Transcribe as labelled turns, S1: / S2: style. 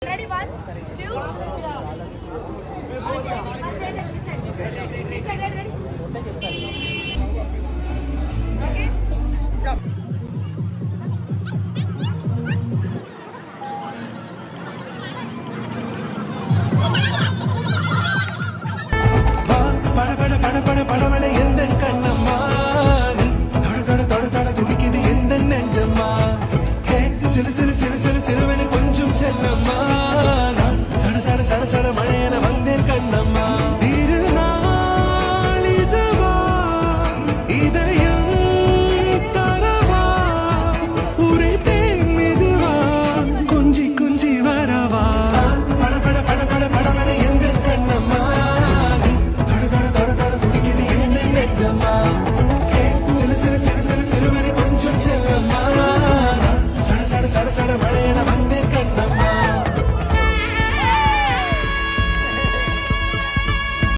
S1: Ready, one, two. Ready. Okay. Jump.
S2: பட பட பட பட படவன எந்த